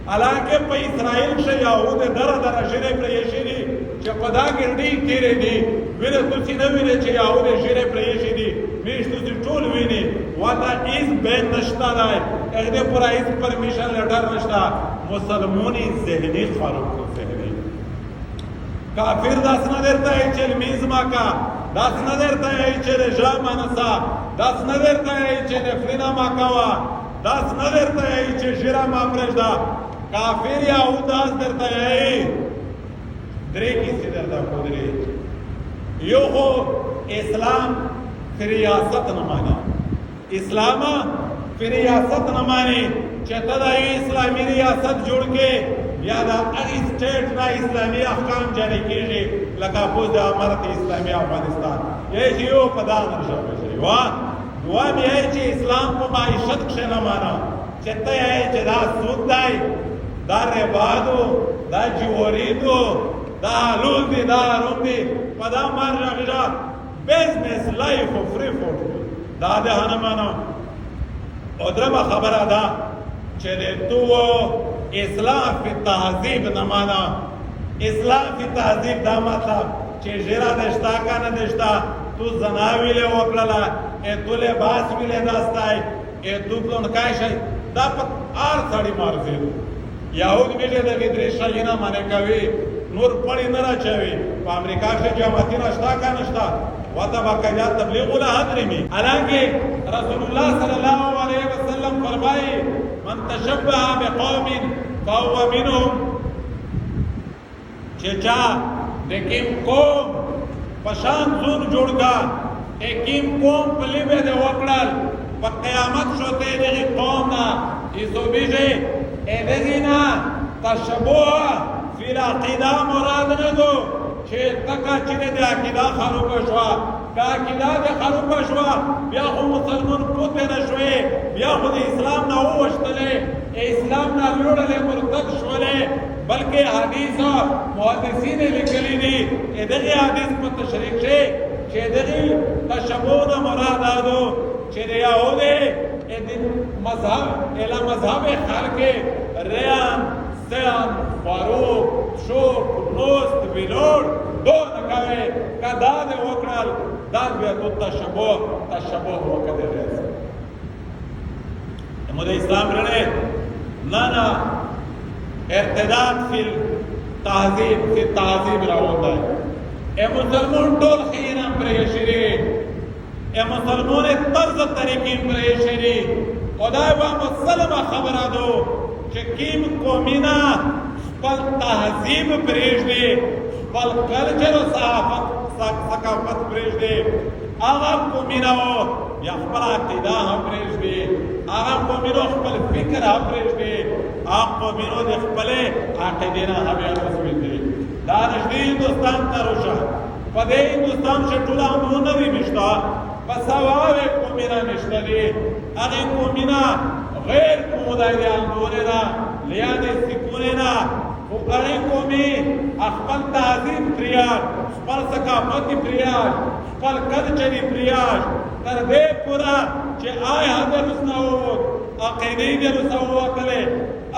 حالانکه په اسرائیل کې یهود دره ژیرې پرېښي دي چې په دا ګرډۍ تېرې دي وینې تاسې نه وینئ چې یهود ژیرې پرېښي دي میش تاسې ټول وینئ ورته هېڅ بیان نشته دی هغې پوره هېڅ پرمیشن لیټر نشته مسلمونی ذهنی خارق ذهنی کافر داس نه درته وایي چې لمونځ مه کوه داس نه درته وایي چې رژه مه نیسه داس نه درته وایي چې نفلونه مه کوه داس نه درته وایي چې ژیره مه پرېږده کافر یهود داس درته وایي درې کیسې درته ښودلې یو خو اسلام فی ریاست نه ماني اسلام فی ریاست نه ماني چې ته دا یو اسلامي ریاست جوړ کې یا دا هغې سټیټ نه اسلامي احکام جاري کېږي لکه اوس د امارت اسلامي افغانستان یې چې یو په دا نشه بشي دوام یې چې اسلام په معیشت کښې نه مانه چې ته یې چې دا سود دی دا ربا دو دا جواري دو دا حلول دی دا حرام دی په دا مارجه غږه بزنس لایف او فری فوډ دا د نه مانه او درېمه خبره ده چې د تو اسلام فی تهذیب نه مانا اسلام فی تهذیب دا مطلب چې ژیره دشته که نه دشته تو زنا ویلې وکړله تو لباس ویلې داستی تو پلونکی شی دا په هر سړي مرضي ده یهود ویلې دغې درې شیونه منې کوي نور پړې نه راچوي په امریکا کښې جماعتونه شته که نه شته ورته باقاعده تبلیغ وله حاضرمي حالانکې رسول الله صلی الله علیه وسلم فرمایي من تشبه بقوم فهو منهم چې چا د کوم قوم په شان ځون جوړ کا کوم قوم پلي به د وکړل په قیامت شوته دغې قوم نه ایزوبیږي دغې نه تشبه فی العقیده مراد نه دو چې تکه چې د عقیده خرابه شوه که عقیده دې خرابه شوه بیا خو مسلمان پوته نه شوې بیا خو د اسلام نه ووښتلې اسلام نه لوړلې مرتد شولې بلکې حدیث محدثین لیکلي دي دغې حدیث په تشریح کښې چې دغې تشبه نه مراد دا دو چې د یهودې مذهب اله مذهب خلق ریان سیان فاروق شوق نوست بلوړ دو نه کوي که دا دې وکړل دا بیا تو تشبه وکړې راځي مو د اسلام رڼې نه نه ارتداد فی تهذیب راوړل دی مسلمان ټول خیران پرېښي دي مسلمان طرز طریقې پرېښي دي خدای به مسلمه خبره دو چې کیم قومونه خپل تهذیب پرېږدي خپل کلچر او ثقافت پرېږدي هغه قومونه یا خپل عقیده هم پرېږدي هغه قومونه خپل فکر هم پرېږدي هغه قومونه د خپلې عقیدې نه هم مسؤل دي دا نږدې هندوستان ته روشه په دې هندوستان کښې ټول امرونه دي مشته په سواوې قومونه مشته دي هغې قومونه غیر قومداریان بولنا لیاد سکوننا فقری قومی اخپل تعظیم پریاج خپل ثقافتی پریاج خپل کلچری پریاج تر دې پورا چې آی حضر رسناو عقیدې دې رساو وکړي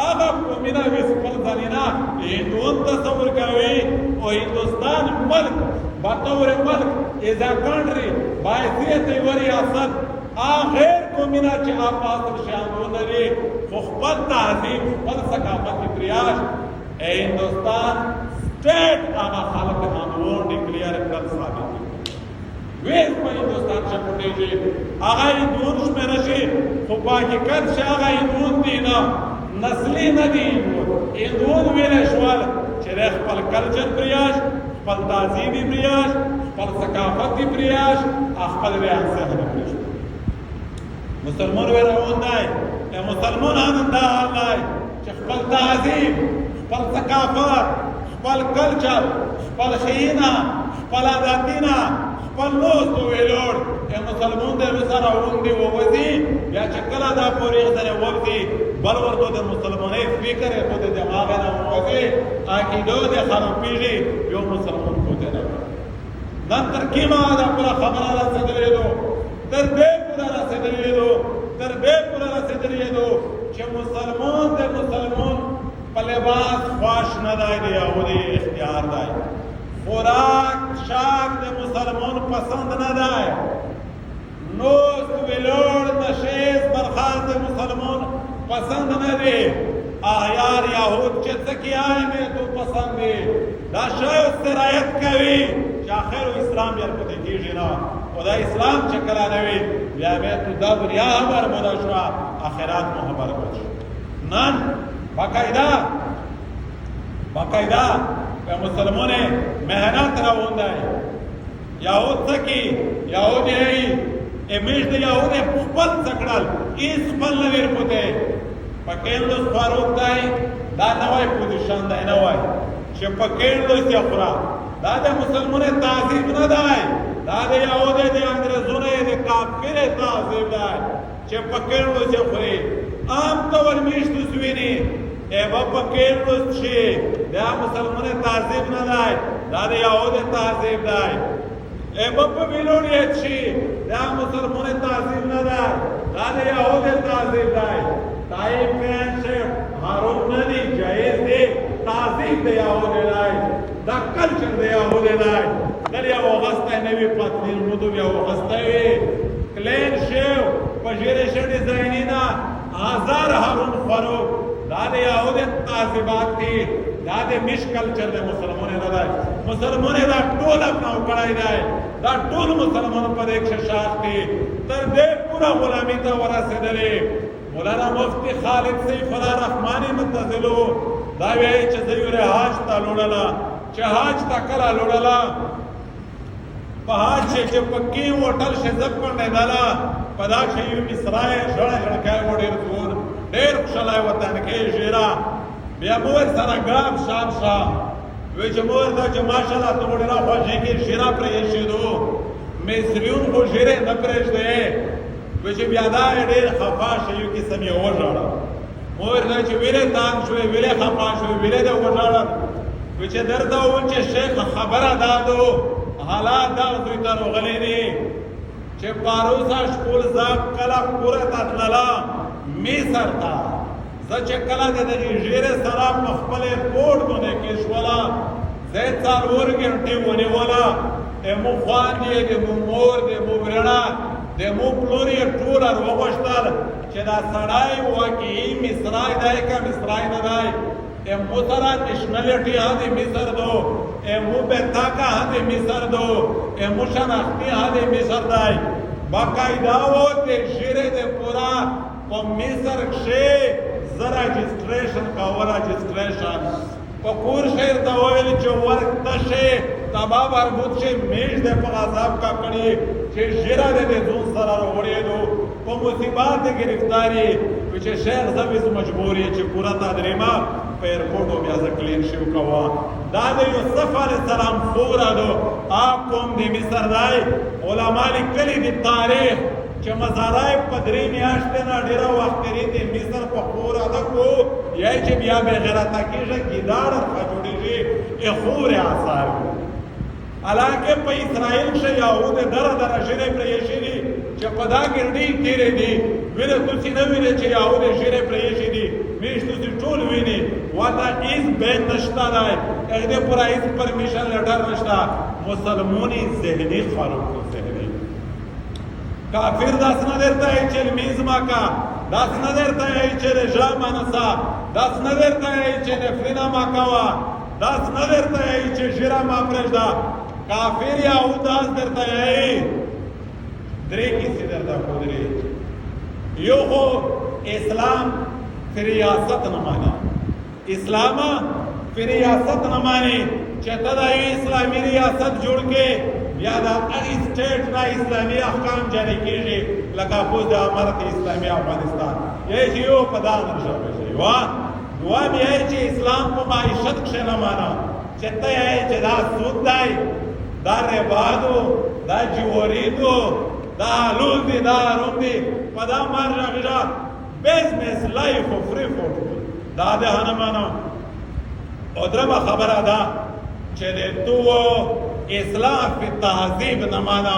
هغه قومونه خپل ځانونه هندوان تصور کوي او هندوستان ملک بطور ملک از ا کنټری باحثیت یو ریاست غیر قومونه چې اصل شامل لري خو خپل تهذیب خپل ثقافت پریاش هندوستان سټیټ هغه خلک هندوان ډیکلیئر کړل ثابت دي ویس په هندوستان چې پټېږي هغه هندوان شمېره شي خو په حقیقت چې هغه هندوان دي نه نسلي نه دي هندوان ویلی شول چې د خپل کلچر پریاش خپل تهذیبي پریاش خپل ثقافتي پریاش خپل ریاست پریاش مسلمان وی روان دی مسلمانان دا حال دی چې خپل تهذیب خپل ثقافت خپل کلچر خپل خیینه خپل عادتونه خپل لوست ویلوړ مسلمان دی سره ووندي ووځي بیا چې کله دا پورې سره ووځي بل ورته د مسلمانۍ فکر یې په دماغ نه ووځي عقیده دې خرابېږي یو مسلمان پوته نه نن تر کومه دا پوره خبره رسېدلې ده تر دې پوره رسېدلې ده چې مسلمان د مسلمان نه دی د یهودي اختیار دی خوراک شاک د مسلمان پسند نه دی نوست ویلوړ نشیز برخاست د مسلمان پسند نه دی احیار یهود چې څه کیای مې تو پسند دی دا شاید سرایت کوي چې آخر اسلام یې پته کیږي نه او دا اسلام چې کله نه وي بیا به تو دا دنیا برباده شو آخرت مو برباد شو نن باقاعده به مسلمان مهنت روانده یهود څه کی یهود یې امیش د یهود خپل څکړل ایس خپل نه ور پته پکېلو فاروق دی دا نوای پوزیشن دی نوای چې پکېلو یې خورا دا د مسلمان تعظیم نه دی دا د یهود د انګريزونو د کافر تعظیم دی چې پکېلو یې خوري عام طور میشت سوینی ایبا پکېلو چې دا مسلمان تعظیم نه دی دا د یهود تعظیم دی ایبا په ویلوړی چې دا مسلمان تعظیم نه دی دا د یهود تعظیم دی تای پنځه هارون نه دی جایز دی تعظیم دی یهود دی دا کلچر دی یهود دی دل یو غسته نوی پاتین مودو یو غسته وی کلین شیو پجیره شه ډیزاینینا هزار هارون فاروق دا د یهود تعظیمات دي دا د مش کلچر د مسلمانانو نه دی مسلمانانو دا ټول اپناو کړای دی دا ټول مسلمانانو پر ایک شاخ دي تر دې پورا غلامی ته ورسېدلې مولانا مفتی خالد سیف الله رحمانی متزلو دا وی چې زیوره حاج ته لوړلا چې حاج ته کلا لوړلا په حاج چې پکی هوټل شزب باندې دالا پدا شي مصرای شړا شړکای وړي ټول ډېر خوشاله وطن کې ژیرا بیا مور سره ګرام شام شاه وی چې مور دا چې ماشاءالله ته وړي را خوږی کې ژیرا پرې شیدو مصریون خو ژیره نه پرېږدي وی چې بیا دا ډېر خفا شي کې سمې وژړه مور دا چې ویله تان شوې ویله خفا شوې ویله دا وژړه وی چې درته و چې شیخ خبره دادو حالات دا دوی ته راغلي دي چې پاروسا شکول زاب کلا پورا تطللا مصر تا زچ کلا د ژیره سره خپل کوډ باندې کې شولا زه څلور غنټې ونی ولا امو خوان دی د مور د مورنا د مو پلوري ټول وروښتل چې دا سړای واقعي مصرای دای کا مصرای نه دای امو سره نشنلټي هدي مصر دو امو بتا کا هدي مصر دو امو شناختی هدي مصر دای باقاعده و د ژیره د پورا په مصر کې زرا رجسٹریشن کا ورا رجسٹریشن په کور شهر ته ویل چې ورته شي تبا مربوط شي میش د په عذاب کا کړي چې ژیره د ځون سره وړېدو په مصیبت گرفتاری چې شیخ زویز مجبوری چې پورا تدریما په ایرپورټو بیا ځکلین شو کوا دا د یوسف علی السلام خورا دو اپ کوم د مصر دای علما لیکلي د تاریخ چې مزارای پدری میاشتې نه ډیر وخت لري د مصر په خورا د کو یا چې بیا به غیرت کیږي ګیدار جوړیږي ای خور آثار حالانکه په اسرائیل کې یهود در ژیره پرې شي چې په دا ګرډي تیرې دي ویله تاسو نه ویل چې یهود ژیره پرې شي دي میشتو ټول ویني واته هیڅ بیت نشته دی هغه پر هیڅ پرمیشن لټر نشته مسلمانی ذهنی خارق ذهنی کافر داس نه درته چې میزما کا داس نه درته چې رجا منسا داس نه درته چې نفرینا ما کوا داس نه درته چې ژیره ما پرېږده کافر یهود داس درته درې کیسې درته خودري یو خو اسلام ریاست نه مانی اسلام ریاست نه مانی چې ته د اسلامي ریاست جوړ کې بیا د هغې سټیټ نه اسلامي احکام جاری کېږي لکه پوز د امارت اسلامي افغانستان یې چې یو په دا نرشه شي دوام یې چې اسلام په معیشت کښې نه مانا چې ته یې چې دا سود دی دا ربا دو دا جواری دو دا حلول دی دا حروم دی په دا مارجه غږه business life of free for دا ده نه مانو او درمه خبره ده چې د تو اسلام فی تهذیب نه مانا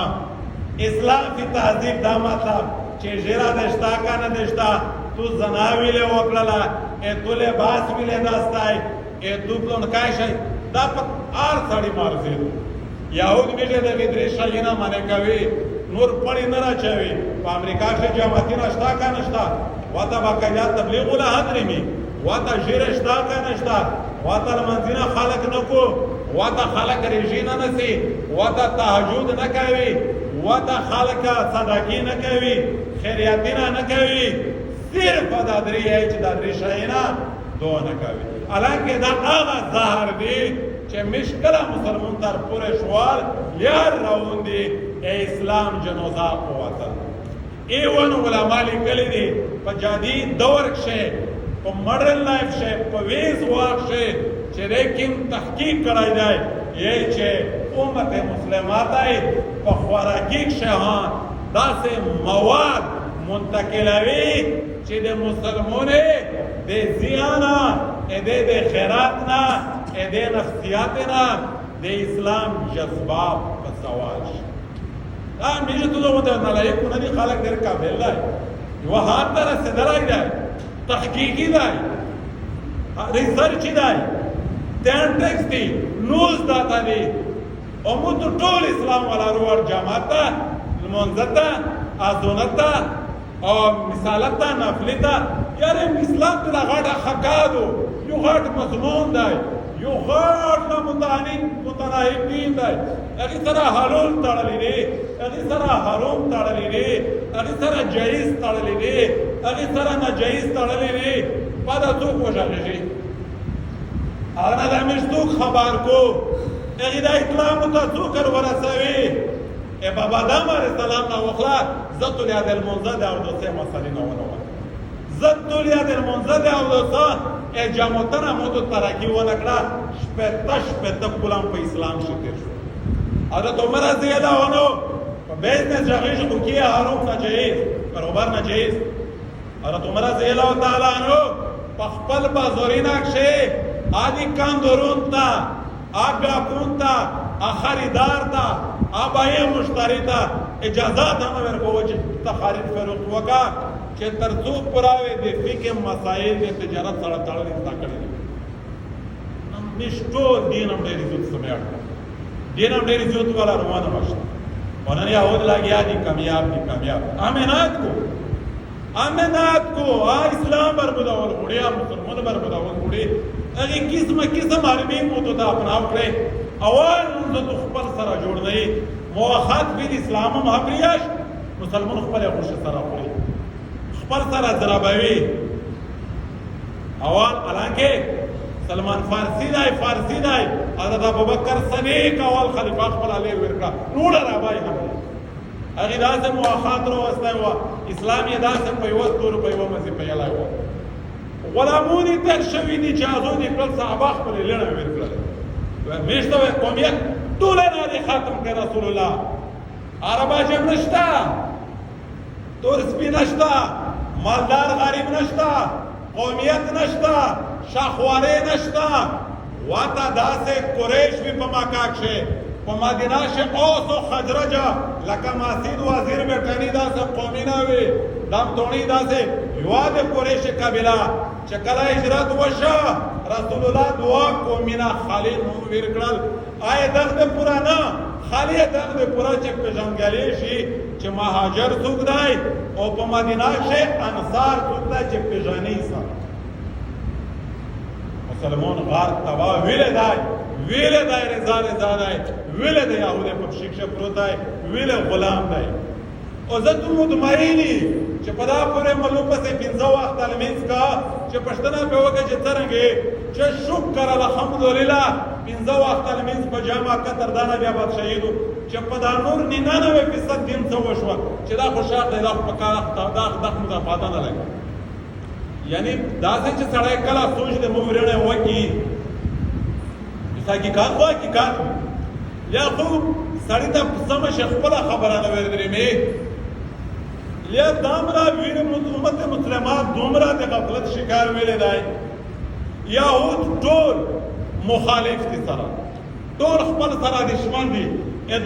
اسلام فی تهذیب دا مطلب چې ژیره دشتا کا نه دشتا تو زنا ویلې وکړله تو لباس ویلې داستای دوپلونکای شي دا په هر سړي مارزېدو یهود میشه د غدرې شاینا منې کوي نور پړی نه راچوي په امریکا کې جماعتونه شته که نشته واته باقاعده تبلیغ ولا حضرمي واته ژیره شته که نشته واته لمنځونه خلک نه کو واته خلک رژي نه نسي واته تهجد نه کوي واته خلک صدقې نه کوي خیریاتونه نه کوي صرف دا درې چې دا درې شاینا دو نه کوي حالانکه دا هغه زهر دی چې مشکله مسلمان تر پورې شوال یار راوندي اسلام جنوزا قوتل ایون علماء لیکلی دي په جدید دور کې په ماډرن لایف کې په ویز واک کې چې ریکینګ تحقیق کړای دی یی چې امت مسلمه ته په خوراکي شهان داسې مواد منتقلوي چې د مسلمانې د زیانا د خیرات نه د نفسیات نه د اسلام جذبات په سوال شي دا میشه تو زموږ نه لایق نه دي خلک ډېر قابل دی یو هات ته رسېدلی دی تحقیقي دی ریسرچ دی ټینټکس دی نوز داتا دی او موږ ټول اسلام والا روار جماعت ته لمونځ ته اذان ته او مثالت ته نفل ته یاره اسلام ته غاټه خکادو یو غاټ مضمون دی یو غاټ نه متناهب دین دی هغې سره حلال تړلی دی هغې سره حرام تړلی دی هغې سره جایز تړلی دی هغې سره ناجایز تړلی دی په دا څوک وژغېږي هغه نه دا موږ څوک خبر کو هغې دا اطلاع مو ته څوک ورسوي بابا آدم علیه السلام نه وخلا زت الیاد المنزه د اودسه مسلې نه ونه زت الیاد المنزه د اودسه جاموتنه مو ته ترقی ونه کړه شپېته کلام په اسلام شو تېر شو حضرت عمر رضی الله عنه په بیت نه جغیش خو کیه حرام ناجایز کاروبار ناجایز حضرت عمر رضی الله تعالی عنه په خپل بازاري نقشه آدی کاندورون تا آگا کون تا خریدار تا آبای مشتری تا اجازات هم ورکو چې تا خرید فروخت وکا چې ترڅو پراوي د فقه مسائل د تجارت سره تړلې تا کړې نشټو دین هم ډېر عزت سمیا دین هم ډېر عزت والا روانه مشه ونن یهود لاګیا دي کامیاب امنات کو اسلام بربداول غړیا مسلمان بربداول غړي هغه قسم عربي مو ته اپناو کړي اول د خپل سره جوړ دی موحد بین اسلام محبریاش مسلمان خپل خوش سره خوري خپل سره ضربوي اول حالانکه سلمان فارسی دی حضرت ابوبکر صدیق اول خلیفہ خپل علی ورکا نور رابای هم هغه داسې موحد رو واستای و اسلام یې داسې په یو تور په یو مزي په یلای و غلامونی تر شوی دي چې ازو دي خپل صحابه خپل لړ ورکړل میشته قومیت ټول نه دي ختم کړ رسول الله عربا جب نشتا تور سپی نشتا مالدار غریب نشتا قومیت نشتا شاخواره نشتا واتا داسه قریش بھی په مکه کې په مدینه کې اوس او خزرج لکه ماسید وزیر بیٹانی داسه قومی نه وي دم دونی داسه یواد قریش قبیله چې کله هجرت وشو رسول الله دعا قومینا خالد نوم ورکړل آی دغه پرانا خالی دغه پورا چې پیژنګلې شي چې مهاجر څوک دی او په مدینه کې انصار څوک دی چې پیژنې سره مسلمان غار توا well the Raza the well the یهود په شیشه پروت دی ویل غلام دی او زه ته مطمئنی چې په دا پورې ملو پسې 15 وخت المنځ کا چې پښتنه په وګه چې څنګه چې شکر الحمدلله 15 وخت المنځ په جامع قطر دانه بیا باد شهیدو چې په دا نور 99% دین څه وشو چې دا خوشاله دی دا په کار دا مضافات نه لګي یعنی دا چې سړی کله سوچ دې مو ورنه وکی حقیقت یا خو سړی ته سم خپل خبره نه ورېدرې مې یا دامرا ویر امت مسلمان دومره د غفلت شکار ویلې دی یهود ټول مخالف دي سره ټول خپل سره دشمن دي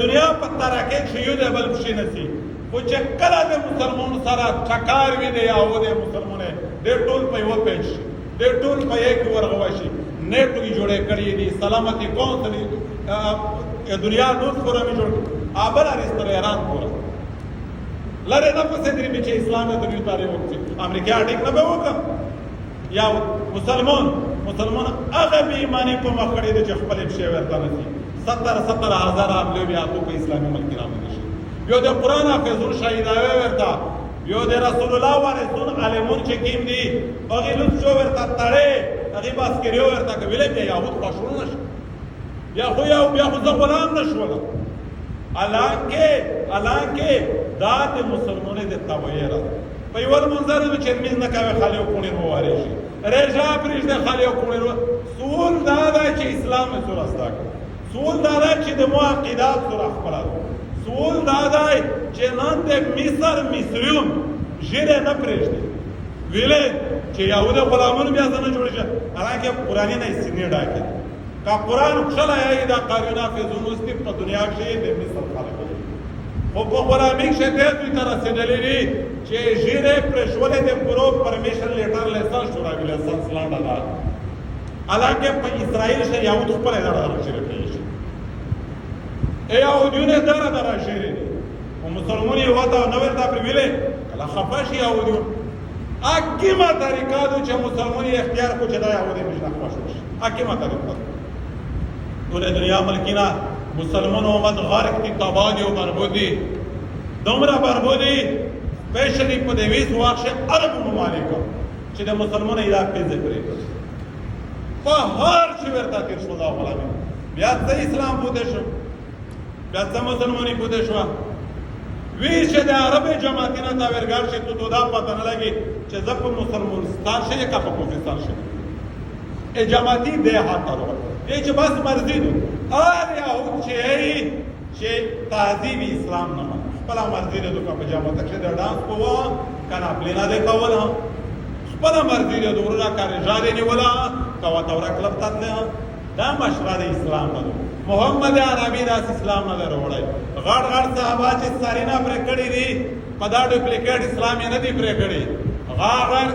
دنیا په ترکه کې یو د بل شي نسی او چې کله د مسلمان سره ټکار وي دی یهود مسلمانې د ټول په یو پیچ د د ټول په یو کې ورغوا شي نیټ کې جوړې کړې دي سلامتی کونسل دنیا نور فورم جوړ ابل ارستر ایران پورا لره نه پسې درې چې اسلام د دنیا تاریخ وکړي امریکا ټیک نه به وکړي یا مسلمان هغه به ایمانی په مخ کړي چې خپل شی ورته نه 70,000 ابلو بیا په اسلامي ملک راوړي شي you the Quran حافظون شهیداوي ورته you the رسول الله ورسول عالمون چې کیم دي هغه لږ شو ورته تړي هغه باس کړیو ورته کوي بیا یهود خوشو نشي بیا خو غلام نشول الانکه دا د مسلمانانو د تویر په یو منظر د چرمیز نه کوي خالی او کونی واره شي رجا پرېږ د خالی او کونی سول دا چې اسلام سره استا سول دا چې د معقیدات سره خپل سول دا چې نن د مصریون ژره نه پرېږدي ویلې چې یهود غلامون بیا څنګه جوړ شي الانکه قرآنی نه سینې ډاکې کا قرآن خلا یې دا قانونا فزون واستي په دنیا کې د مصر خلک خو په غلامي کې ته دوی تر رسیدلې چې ژیره پرشولې د پرو پرمیشن لیټر لیسانس جوړاوي لیسانس لاندې دا الانکه په اسرائیل شه یهود خپل اداره راځي ای یهودونه دا راځي او مسلمانې وته نو ورته پر ویلې کله خفاشي یهودو اکیمه طریقه دو چې مسلمانې اختیار کو چې دا یهودي مشنا خوښ اکیمه طریقه ټول دنیا ملکینا مسلمان امت غارق کی تباہی و بربودی دومره بربودی سپیشلی په دیویس واقع عرب ممالکو چې د مسلمانو علاقې ذکر په هر څه ورته تیر شو دا غلامي بیا څه اسلام بوده شو بیا څه مسلمانۍ بوده شو وی چې د عرب جماعتونو تا ورګار شي ته دا پته نه لګي چې زپ مسلمانستان شي کا په پاکستان شي ای جماعتي ده هاتره ای چې بس مرضی دو آر یهود چې تعذیب اسلام نه خپل مرضی ده دوه په جماعت کې د ډانس کوه کنه پلینا ده کوله خپل مرضی ده ورونه کار جاري نه ولا کوا تورا کلب تاتله دا مشره د اسلام نه محمد عربي داس اسلام نه وروړی غړ صحابه چې سارینا پر کړی دي په دا ډوپلیکیټ اسلام نه دی پر کړی غړ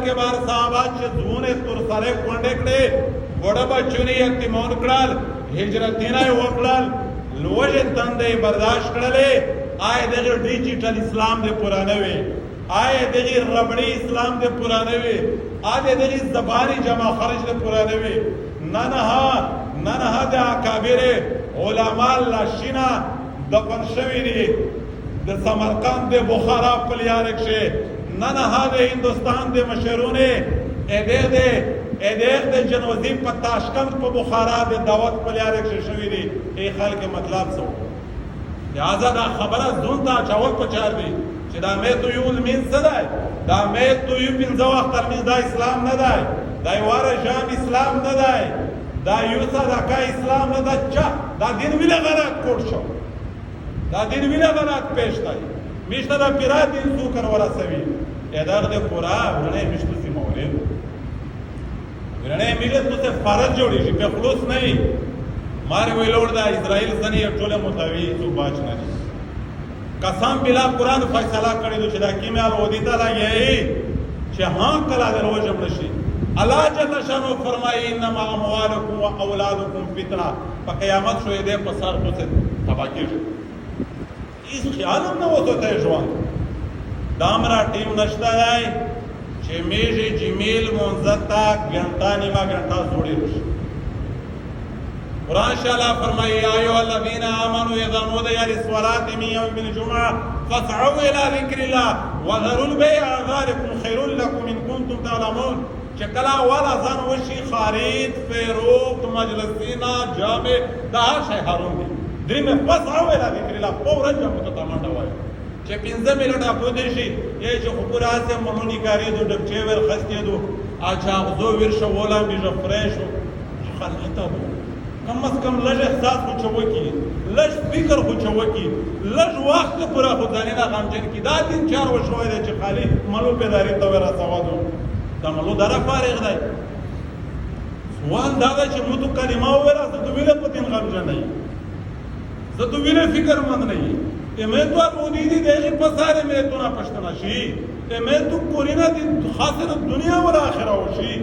کې بار صحابه چې زونه تر سره کونډه کړي وړه بچونه یتیمون کړل هجرتینه وکړل لوجه تندې برداشت کړلې آی دغه ډیجیټل اسلام دې پرانه وي آی دغه ربړی اسلام دې پرانه وي آی دغه زبانی جمع خرج دې پرانه وي نه د اکابر علماء لاشینا د پنځوي دي د سمرقند د بخارا په لیار کې نه د هندستان د مشرونه ادهر د جنوزی په تاشکند په بخارا د دعوت په لیار کې شوې دي ای خلک مطلب څه لہذا دا خبره زون ته چاول پچار دی چې دا مې تو یو مين څه دی دا مې تو یو پنځه وخت ترمنځ دا اسلام نه دی دا یواره جام اسلام نه دی دا یو صدقه اسلام نه دا چا دا دین ویله غلط کوټ شو دا دین ویله غلط پېښ دی میشته دا پیرات دین سو کر ورا سوي ادار دې پورا ورنه مشتو سي مولې ورنه میله ته فرض جوړی شي په خلوص نه ماره ویلور دا اسرائیل سنی ټوله متوي تو باج نه قسم بلا قرآن فیصله کړی چې دا کیمیال ودی تعالی یې چې ها کلا دروځم نشي الله جل شانو فرمایي انما اموالکم واولادکم فتنه په قیامت شوې ده په سر خو څه تباکیر هیڅ خیال نه وته ته ژوند دامرا ټیم نشته دی چې میږي جمیل مونځتا غنټا نیمه غنټا جوړی وشي قرآن شاء فرمائے آئیو الذین آمنوا اذا نودی للصلاة من یوم الجمعة فاسعوا الى ذکر اللہ وذروا البیع ذلکم خیر لکم ان کنتم تعلمون چکلا والا زن وشی خارید فیروخت مجلسینا جامع دا شای حرون دی دری میں فاسعوا الى ذکر اللہ پورا جمع تو تمانڈا ہوئے چه 15 منٹ پودې شي یې چې خبره سه مونږی کاری دو ډکچې ور خسته دو اچھا زو ورشه ولا میجه فرېشو خلته کم از کم لږ احساس خو چوکي لږ فکر خو چوکي لږ وخت پورا خو ځانینه غمجن کی دا دین چار و شوې ده چې خالی ملو پیداری ته ورا سوادو دا ملو دره فارغ دی سوال دا ده چې مو تو کلمه وره زه دوی له پتین غمجن نه زه دوی له فکر مند نه یم تو مودي دي دغه په ساره مې تو نه پښتنه شي یم تو کورینا دي خاصه دنیا او آخرت او شي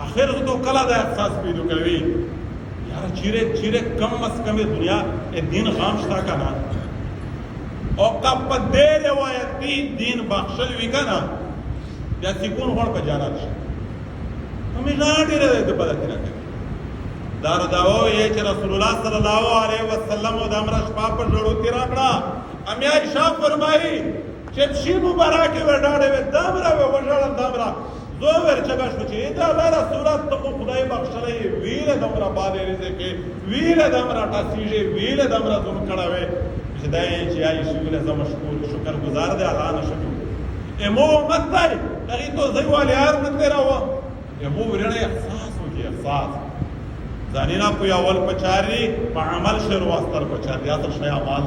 اخر تو کله دا احساس پیدا کوي یار چیرې کم از کم دنیا دین غام شتا کنه او کپ دې روایتي دین بخښل وی کنه بیا سکون هون په جانات شي همیشه ډېر دې په دې نه دار داو یې چې رسول الله صلی الله علیه وسلم د امر شپه پر جوړو تیرا کړه امیا عائشہ فرمایي چې شی مبارک ورډاړې و دامره و وژړل دامره زو ورچګه شو چې دا رسول الله ته خدای بخښلې ویله دامره باندې رزق ویله دامره تاسیږي ویله دامره زم کړهوي چې دای چې عائشہ ویله زم شکر گزار دي الله نشو امو متای هغه ته زوال یار نه تیراو امو ورنه احساس وکي احساس ځانینا په اول پچاري په عمل شروع واستر پچاري اصل شیا مال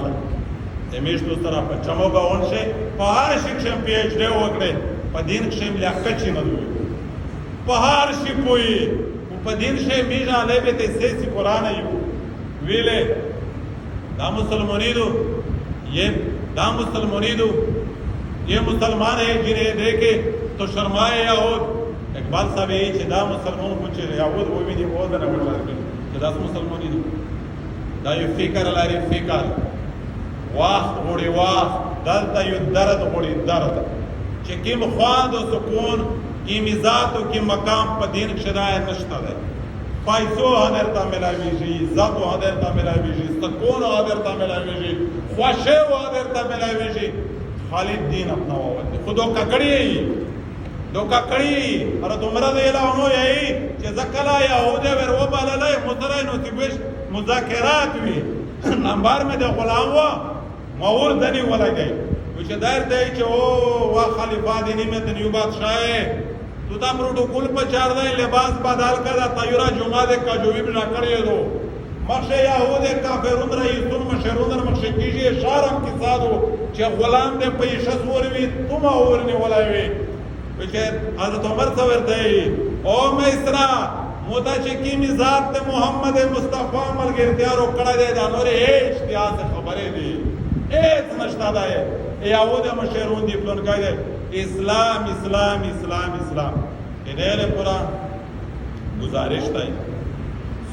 همیش تو سره په چمو باون شي په هر شي چې پی ایچ ډی وکړي په دین کې ملي کچې نه دوی په هر شي کوی په دین شي میجا له به ته سي قران یو ویلې دا مسلمانیدو یہ مسلمان ہے جنہیں دیکھے تو شرمائے یہود اقبال صاحب یہی چې دا مسلمان کو چې یهود وې دي او دا نه ورته چې دا مسلمانیدو دا یو فکر لري فکر وخت غوړي وخت دلته یو درد غوړي درد چې کوم خواد او سکون کوم ذات او کوم مقام په دین کې شدای نشته ده پیسو حاضرتا ملاویږي عزت حاضرتا ملاویږي سکون حاضرتا ملاویږي خوښه حاضرتا ملاویږي خالد دین اپنا ووت خودو ککړی اور تمہارا دے لاونو یہی چې زکلا یهوده ور و بالای مترای نو تیبش مذاکرات وی نمبر میں دے غلام وا مور دنی ولا گئی وچ دار دی چې او وا خلیفہ دینی میں دنیو بادشاہ تو دا پروٹوکول پر چار دے لباس بدل کر تیورا جمعہ دے کا جو بھی بنا کړی دو مخشه یهوده کافرون رئیسون مشرون مخشه کیږي شارم کې سادو چې غلام دې پیسې وروي تم اورنی ولای وچ حضرت عمر څور دی او میسرا مودا چې کی ذات محمد مصطفی ملګرتیا رو کړه دی دا نور هیڅ احتیاط خبرې دی هیڅ نشته ده یهوده مشرون دی پلان کوي اسلام اسلام اسلام اسلام دې له پورا گزارش دی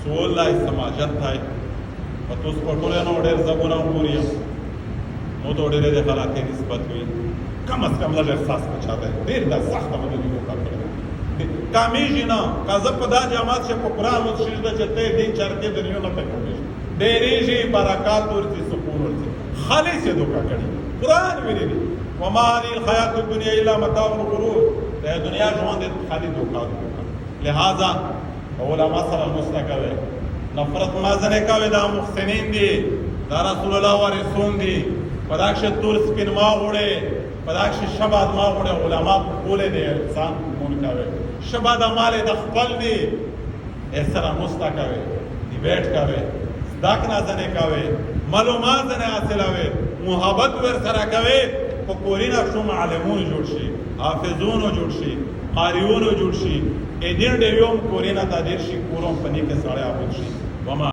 سوال لای سماجت تھا پتوس پټول نو ډېر زبونه وګوري مو ته ډېر د حالاتې نسبت وي کم از کم لږ احساس پچا ده ډېر د سخت باندې یو کار کوي کامیږي نه کاذب په دا جماعت چې په قران او شریعت د چته دین چرته د نیو نه پکوي ډېرېږي برکات ورته سکون ورته خالص دوکا کړي قران ویلي وما هذه الحیات الدنیا الا متاع الغرور د دنیا ژوند خالي دوکا لہذا علماء سره مستقوي نفرت مازنه کوي دا محسنین دي دا رسول الله ورسون دي پداکش تور سپین ما وړي پداکش شباد ما وړي علماء بوله دي انسان مون کوي شباد مال د خپل دي سره مستقوي ډیبیټ کوي داک نازنه کوي معلومات نه حاصلوي محبت ور سره کوي په کورینه شوم عالمون جوړ شي حافظون جوړ شي قاریون جوړ شي ادین ډیوم کورینا تا دیر شي کورم پنی کې سړی ابود شي وما